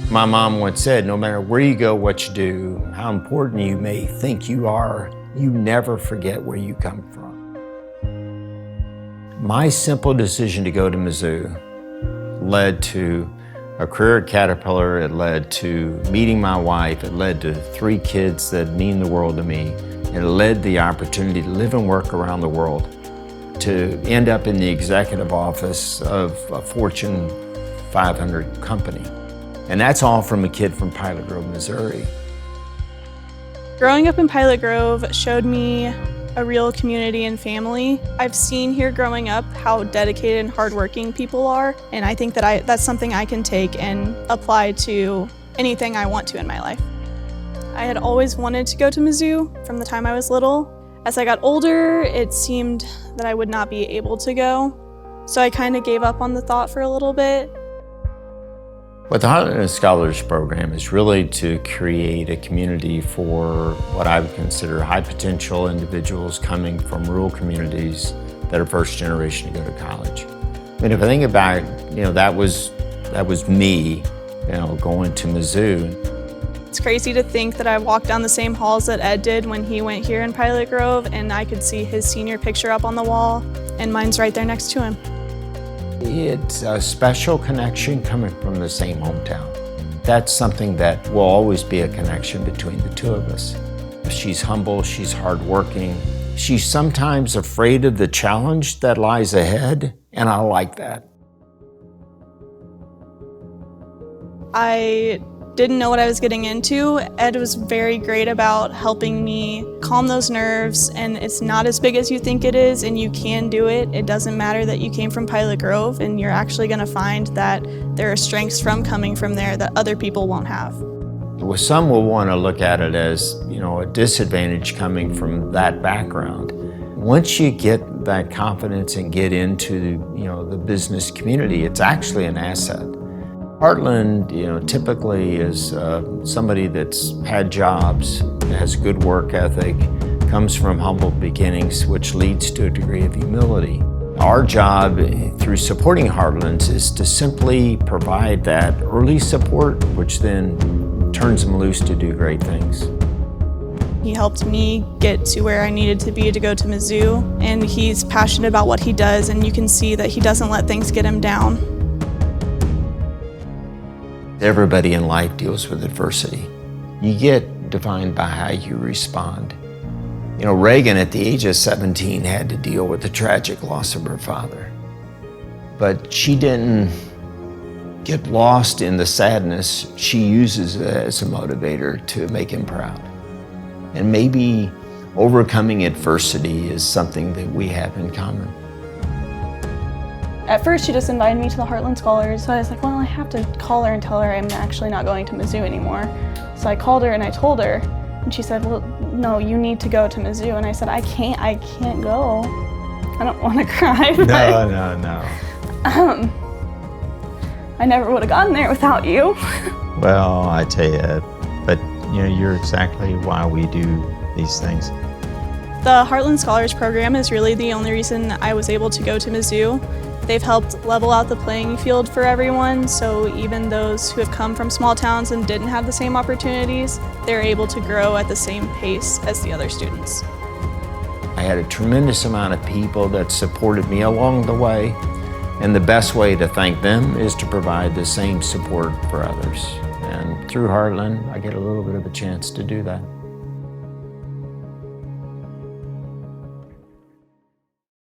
My mom once said, no matter where you go, what you do, how important you may think you are, you never forget where you come from. My simple decision to go to Mizzou led to a career at Caterpillar. It led to meeting my wife. It led to 3 kids that mean the world to me. It led to the opportunity to live and work around the world, to end up in the executive office of a Fortune 500 company. And that's all from a kid from Pilot Grove, Missouri. Growing up in Pilot Grove showed me a real community and family. I've seen here growing up how dedicated and hardworking people are, and I think that that's something I can take and apply to anything I want to in my life. I had always wanted to go to Mizzou from the time I was little. As I got older, it seemed that I would not be able to go, so I kind of gave up on the thought for a little bit. What the Heartland Scholars Program is really to create a community for what I would consider high potential individuals coming from rural communities that are first generation to go to college. I mean, if I think about it, that was me, going to Mizzou. It's crazy to think that I walked down the same halls that Ed did when he went here in Pilot Grove, and I could see his senior picture up on the wall, and mine's right there next to him. It's a special connection coming from the same hometown. That's something that will always be a connection between the two of us. She's humble, she's hardworking. She's sometimes afraid of the challenge that lies ahead, and I like that. I didn't know what I was getting into. Ed was very great about helping me calm those nerves, and it's not as big as you think it is, and you can do it. It doesn't matter that you came from Pilot Grove, and you're actually going to find that there are strengths from coming from there that other people won't have. Well, some will want to look at it as, a disadvantage coming from that background. Once you get that confidence and get into, the business community, it's actually an asset. Heartland, typically is somebody that's had jobs, has good work ethic, comes from humble beginnings, which leads to a degree of humility. Our job through supporting Heartlands is to simply provide that early support, which then turns them loose to do great things. He helped me get to where I needed to be to go to Mizzou, and he's passionate about what he does, and you can see that he doesn't let things get him down. Everybody in life deals with adversity. You get defined by how you respond. Reagan at the age of 17 had to deal with the tragic loss of her father. But she didn't get lost in the sadness. She uses it as a motivator to make him proud. And maybe overcoming adversity is something that we have in common. At first, she just invited me to the Heartland Scholars, so I was like, well, I have to call her and tell her I'm actually not going to Mizzou anymore. So I called her and I told her, and she said, well, no, you need to go to Mizzou. And I said, I can't go. I don't want to cry. But, No. I never would have gotten there without you. Well, I tell you, but you're exactly why we do these things. The Heartland Scholars Program is really the only reason I was able to go to Mizzou. They've helped level out the playing field for everyone, so even those who have come from small towns and didn't have the same opportunities, they're able to grow at the same pace as the other students. I had a tremendous amount of people that supported me along the way, and the best way to thank them is to provide the same support for others. And through Heartland, I get a little bit of a chance to do that.